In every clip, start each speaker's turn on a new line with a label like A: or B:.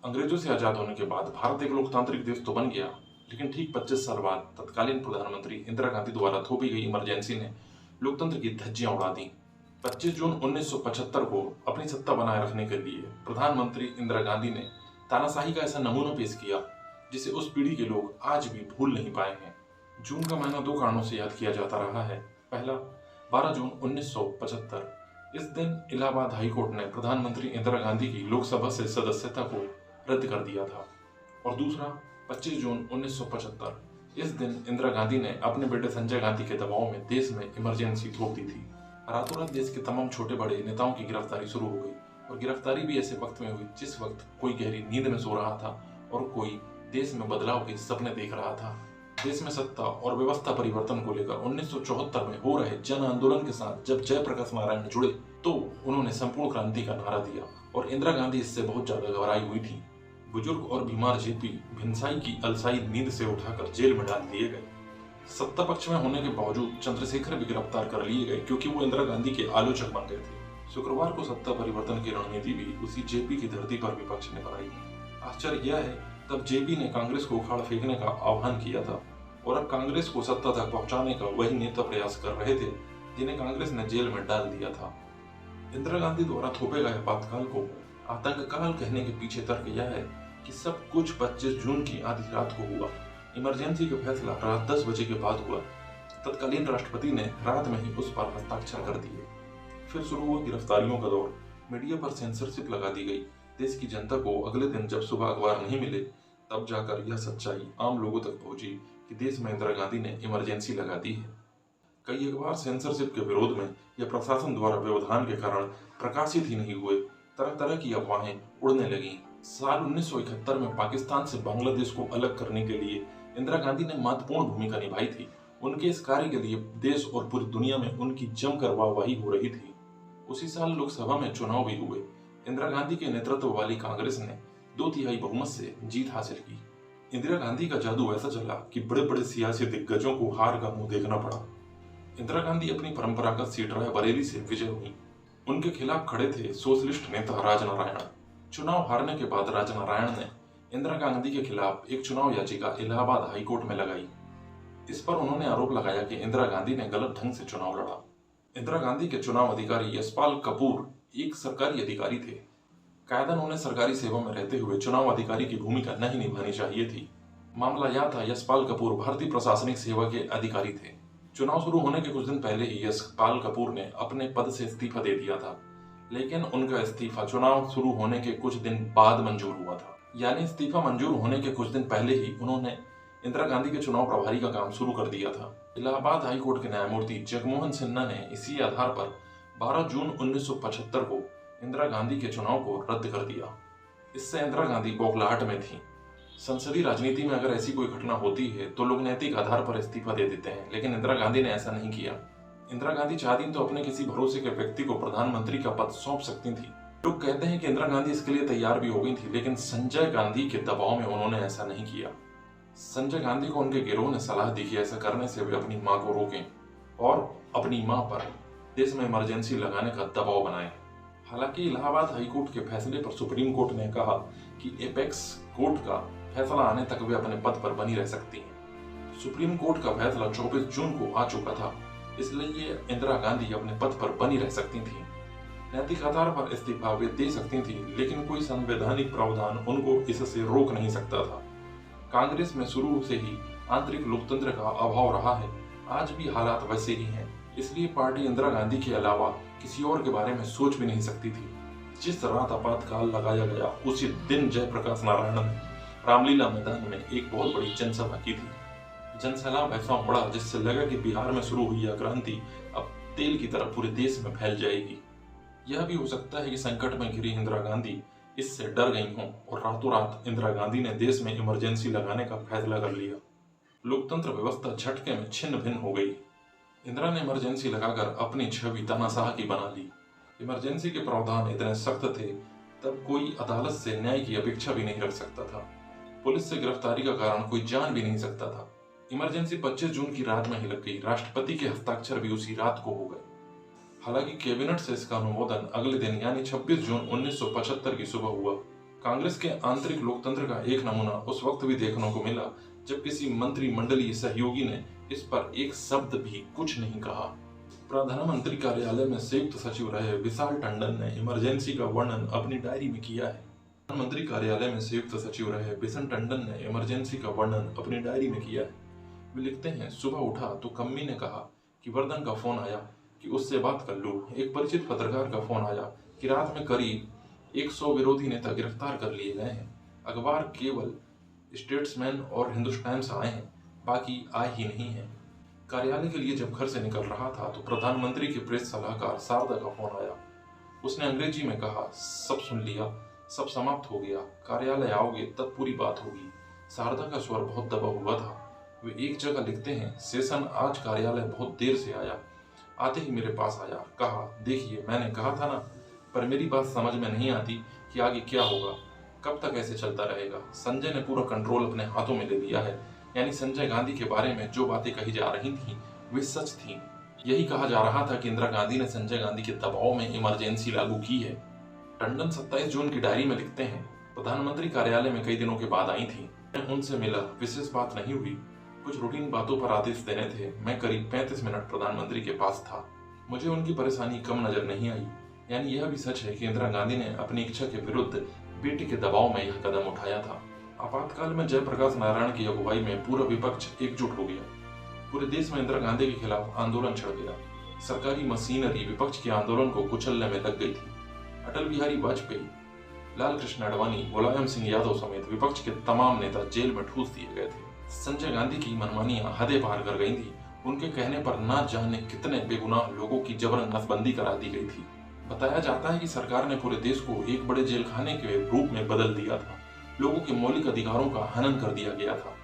A: अंग्रेजों से आजाद होने के बाद भारत एक लोकतांत्रिक देश तो बन गया, लेकिन ठीक 25 साल बाद तत्कालीन प्रधानमंत्री इंदिरा गांधी द्वारा थोपी गई इमरजेंसी ने लोकतंत्र की धज्जियां उड़ा दी। 25 जून 1975 को अपनी सत्ता बनाए रखने के लिए प्रधानमंत्री इंदिरा गांधी ने तानाशाही का ऐसा नमूना पेश किया जिसे उस पीढ़ी के लोग आज भी भूल नहीं पाए हैं। जून का महीना दो कारणों से याद किया जाता रहा है। पहला, 12 जून 1975, इस दिन इलाहाबाद हाईकोर्ट ने प्रधानमंत्री इंदिरा गांधी की लोकसभा से सदस्यता को रद्द कर दिया था। और दूसरा, 25 जून 1975, इस दिन इंदिरा गांधी ने अपने बेटे संजय गांधी के दबाव में देश में इमरजेंसी थोप दी थी। रातों रात देश के तमाम छोटे बड़े नेताओं की गिरफ्तारी शुरू हो गई, और गिरफ्तारी भी ऐसे वक्त में हुई जिस वक्त कोई गहरी नींद में सो रहा था और कोई देश में बदलाव के सपने देख रहा था। देश में सत्ता और व्यवस्था परिवर्तन को लेकर 1974 में हो रहे जन आंदोलन के साथ जब जयप्रकाश नारायण जुड़े तो उन्होंने संपूर्ण क्रांति का नारा दिया, और इंदिरा गांधी इससे बहुत ज्यादा घबराई हुई थी। बुजुर्ग और बीमार जेपी भिनसाई की अलसाई नींद से उठाकर जेल में डाल दिए गए। सत्ता पक्ष में होने के बावजूद चंद्रशेखर भी गिरफ्तार कर लिए गए क्योंकि वो इंदिरा गांधी के आलोचक बन गए थे। शुक्रवार को सत्ता परिवर्तन की रणनीति भी उसी जेपी की धरती पर विपक्ष ने बनाई। आश्चर्य यह है, तब जेपी ने कांग्रेस को उखाड़ फेंकने का आह्वान किया था, और अब कांग्रेस को सत्ता तक पहुंचाने का वही नेता प्रयास कर रहे थे जिन्हें कांग्रेस ने जेल में डाल दिया था। इंदिरा गांधी द्वारा थोपे गए आपातकाल को आतंक काल कहने के पीछे तर्क यह है कि सब कुछ 25 जून की आधी रात को हुआ। इमरजेंसी का फैसला रात 10 बजे के बाद हुआ। तत्कालीन राष्ट्रपति ने रात में ही उस पर हस्ताक्षर कर दिए। फिर शुरू हुआ गिरफ्तारियों का दौर। मीडिया पर सेंसरशिप लगा दी गई। देश की जनता को अगले दिन जब सुबह अखबार नहीं मिले तब जाकर यह सच्चाई आम लोगों तक पहुंची कि देश में इंदिरा गांधी ने इमरजेंसी लगा दी है। कई अखबार सेंसरशिप के विरोध में या प्रशासन द्वारा व्यवधान के कारण प्रकाशित ही नहीं हुए। तरह तरह की अफवाहें उड़ने लगी। साल 1971 में पाकिस्तान से बांग्लादेश को अलग करने के लिए इंदिरा गांधी ने महत्वपूर्ण भूमिका निभाई थी। उनके इस कार्य के लिए देश और पूरी दुनिया में उनकी जमकर वाहवाही हो रही थी। उसी साल लोकसभा में चुनाव भी हुए। इंदिरा गांधी के नेतृत्व वाली कांग्रेस ने 2/3 बहुमत से जीत हासिल की। इंदिरा गांधी का जादू ऐसा चला कि बड़े बड़े सियासी दिग्गजों को हार का मुंह देखना पड़ा। इंदिरा गांधी अपनी परंपरागत सीट रायबरेली से विजय हुई। उनके खिलाफ खड़े थे सोशलिस्ट नेता राजनारायण। चुनाव हारने के बाद राजनारायण ने इंदिरा गांधी के खिलाफ एक चुनाव याचिका इलाहाबाद हाईकोर्ट में लगाई। इस पर उन्होंने आरोप लगाया कि इंदिरा गांधी ने गलत ढंग से चुनाव लड़ा। इंदिरा गांधी के चुनाव अधिकारी यशपाल कपूर एक सरकारी अधिकारी थे। कायदन उन्हें सरकारी सेवा में रहते हुए चुनाव अधिकारी की भूमिका नहीं निभानी चाहिए थी। मामला यह था, यशपाल कपूर भारतीय प्रशासनिक सेवा के अधिकारी थे। चुनाव शुरू होने के कुछ दिन पहले ही यशपाल कपूर ने अपने पद से इस्तीफा दे दिया था, लेकिन उनका इस्तीफा चुनाव शुरू होने के कुछ दिन बाद मंजूर हुआ था। यानी इस्तीफा मंजूर होने के कुछ दिन पहले ही उन्होंने इंदिरा गांधी के चुनाव प्रभारी का काम शुरू कर दिया था। इलाहाबाद हाईकोर्ट के न्यायमूर्ति जगमोहन सिन्हा ने इसी आधार पर 12 जून 1975 को इंदिरा गांधी के चुनाव को रद्द कर दिया। इससे इंदिरा गांधी बौखलाहट में थी। संसदीय राजनीति में अगर ऐसी कोई घटना होती है तो लोग नैतिक आधार पर इस्तीफा दे देते हैं, लेकिन इंदिरा गांधी ने ऐसा नहीं किया। इंदिरा गांधी चाहती तो अपने किसी भरोसे के व्यक्ति को प्रधानमंत्री का पद सौंप सकती थी। लोग कहते हैं कि इंदिरा गांधी इसके लिए तैयार भी हो गई थी, लेकिन संजय गांधी के दबाव में उन्होंने ऐसा नहीं किया। संजय गांधी को उनके गिरोह ने सलाह दी कि ऐसा करने से वे अपनी मां को रोकें और अपनी मां पर देश में इमरजेंसी लगाने का दबाव बनाएं। हालांकि इलाहाबाद हाईकोर्ट के फैसले पर सुप्रीम कोर्ट ने कहा कि एपेक्स कोर्ट का फैसला आने तक वे अपने पद पर बनी रह सकती हैं। सुप्रीम कोर्ट का फैसला 24 जून को आ चुका था, इसलिए इंदिरा गांधी अपने पद पर बनी रह सकती थीं। नैतिक आधार पर इस्तीफा वे दे सकती थीं, लेकिन कोई संवैधानिक प्रावधान उनको इससे रोक नहीं सकता था। कांग्रेस में शुरू से ही आंतरिक लोकतंत्र का अभाव रहा है। आज भी हालात वैसे ही हैं, इसलिए पार्टी इंदिरा गांधी के अलावा किसी और के बारे में सोच भी नहीं सकती थी। जिस रात आपातकाल लगाया गया उसी दिन जयप्रकाश नारायण ने रामलीला मैदान में एक बहुत बड़ी जनसभा की थी। जनसैलाब ऐसा उमड़ा जिससे लगा कि बिहार में शुरू हुई यह क्रांति अब तेल की तरह पूरे देश में फैल जाएगी। यह भी हो सकता है कि संकट में घिरी इंदिरा गांधी इससे डर गई हों और रातों रात इंदिरा गांधी ने देश में इमरजेंसी लगाने का फैसला कर लिया। लोकतंत्र व्यवस्था झटके में छिन्न भिन्न हो गई। इंदिरा ने इमरजेंसी लगाकर अपनी छवि तानाशाह की बना ली। इमरजेंसी के प्रावधान इतने सख्त थे तब कोई अदालत से न्याय की अपेक्षा भी नहीं रख सकता था। पुलिस से गिरफ्तारी का कारण कोई जान भी नहीं सकता था। इमरजेंसी 25 जून की रात में ही लग गई। राष्ट्रपति के हस्ताक्षर भी उसी रात को हो गए। हालांकि कैबिनेट से इसका अनुमोदन अगले दिन यानी 26 जून 1975 की सुबह हुआ। कांग्रेस के आंतरिक लोकतंत्र का एक नमूना उस वक्त भी देखने को मिला जब किसी मंत्रिमंडलीय सहयोगी ने इस पर एक शब्द भी कुछ नहीं कहा। प्रधानमंत्री कार्यालय में संयुक्त सचिव रहे विशाल टंडन ने इमरजेंसी का वर्णन अपनी डायरी में किया है। प्रधानमंत्री कार्यालय में संयुक्त सचिव रहे विशाल टंडन ने इमरजेंसी का वर्णन अपनी डायरी में किया है। वे लिखते हैं, सुबह उठा तो कम्मी ने कहा कि वर्धन का फोन आया कि उससे बात कर लूं। एक परिचित पत्रकार का फोन आया कि रात में करीब 100 विरोधी नेता गिरफ्तार कर लिए गए हैं। अखबार केवल स्टेट्समैन और हिंदुस्तान से आए हैं, बाकी आए ही नहीं है। कार्यालय के लिए जब घर से निकल रहा था तो प्रधानमंत्री के प्रेस सलाहकार शारदा का फोन आया। उसने अंग्रेजी में कहा, सब सुन लिया, सब समाप्त हो गया, कार्यालय आओगे तब पूरी बात होगी। शारदा का स्वर बहुत दबा हुआ था। वे एक जगह लिखते हैं, सेशन आज कार्यालय बहुत देर से आया। आते ही मेरे पास आया, कहा, देखिए मैंने कहा था ना, पर मेरी बात समझ में नहीं आती कि आगे क्या होगा, कब तक ऐसे चलता रहेगा। संजय ने पूरा कंट्रोल अपने हाथों में ले लिया है। यानी संजय गांधी के बारे में जो बातें कही जा रही थीं वे सच थीं। यही कहा जा रहा था कि इंदिरा गांधी ने संजय गांधी के दबाव में इमरजेंसी लागू की है। टंडन 27 जून की डायरी में लिखते हैं, प्रधानमंत्री कार्यालय में कई दिनों के बाद आई थी। मैं उनसे मिला, विशेष बात नहीं हुई, कुछ रूटीन बातों पर आदेश देने थे। मैं करीब 35 मिनट प्रधानमंत्री के पास था। मुझे उनकी परेशानी कम नजर नहीं आई। यानी यह भी सच है कि इंदिरा गांधी ने अपनी इच्छा के विरुद्ध बेटे के दबाव में यह कदम उठाया था। आपातकाल में जयप्रकाश नारायण की अगुवाई में पूरा विपक्ष एकजुट हो गया। पूरे देश में इंदिरा गांधी के खिलाफ आंदोलन छिड़ गया। सरकारी मशीनरी विपक्ष के आंदोलन को कुचलने में लग गई थी। अटल बिहारी वाजपेयी, लाल कृष्ण आडवाणी, मुलायम सिंह यादव समेत विपक्ष के तमाम नेता जेल में ठूस दिए गए थे। संजय गांधी की मनमानियां हदें पार कर गई थी। उनके कहने पर ना जाने कितने बेगुनाह लोगों की जबरन नसबंदी करा दी गई थी। बताया जाता है कि सरकार ने पूरे देश को एक बड़े जेल खाने के रूप में बदल दिया था। लोगों के मौलिक अधिकारों का हनन कर दिया गया था।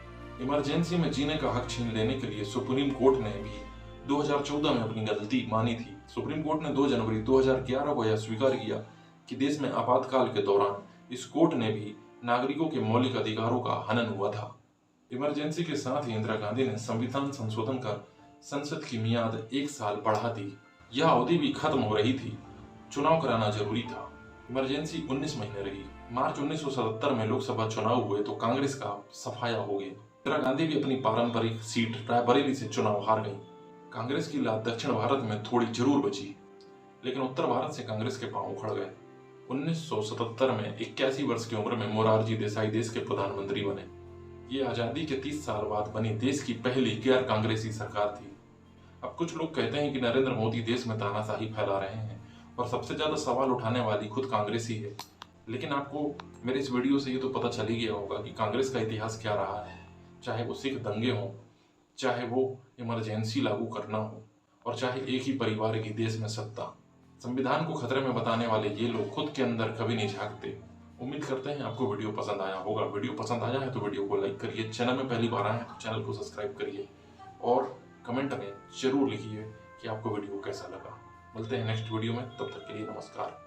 A: इमरजेंसी में जीने का हक छीन लेने के लिए सुप्रीम कोर्ट ने भी 2014 में अपनी गलती मानी थी। सुप्रीम कोर्ट ने 2 जनवरी 2011 को यह स्वीकार किया कि देश में आपातकाल के दौरान इस कोर्ट ने भी नागरिकों के मौलिक अधिकारों का हनन हुआ था। इमरजेंसी के साथ ही इंदिरा गांधी ने संविधान संशोधन कर संसद की मियाद 1 साल बढ़ा दी। यह अवधि भी खत्म हो रही थी। चुनाव कराना जरूरी था। इमरजेंसी 19 महीने रही। मार्च 1977 में लोकसभा चुनाव हुए तो कांग्रेस का सफाया हो गया। इंदिरा गांधी भी अपनी पारंपरिक सीट रायबरेली से चुनाव हार गई। कांग्रेस की लात दक्षिण भारत में थोड़ी जरूर बची, लेकिन उत्तर भारत से कांग्रेस के पांव उखड़ गए। 1977 में 81 वर्ष की उम्र में मोरारजी देसाई देश के प्रधानमंत्री बने। ये आजादी के 30 साल बाद बनी देश की पहली गैर कांग्रेसी सरकार थी। अब कुछ लोग कहते हैं कि नरेंद्र मोदी देश में तानाशाही फैला रहे हैं और सबसे ज्यादा सवाल उठाने वाली खुद कांग्रेस ही है। लेकिन आपको मेरे इस वीडियो से ये तो पता चल ही गया होगा कि कांग्रेस का इतिहास क्या रहा है। चाहे वो सिख दंगे हों, चाहे वो इमरजेंसी लागू करना हो, और चाहे एक ही परिवार की देश में सत्ता। संविधान को खतरे में बताने वाले ये लोग खुद के अंदर कभी नहीं झांकते। उम्मीद करते हैं आपको वीडियो पसंद आया होगा। वीडियो पसंद आया है तो वीडियो को लाइक करिए। चैनल में पहली बार आए हैं तो चैनल को सब्सक्राइब करिए और कमेंट में जरूर लिखिए कि आपको वीडियो कैसा लगा। मिलते हैं नेक्स्ट वीडियो में, तब तक के लिए नमस्कार।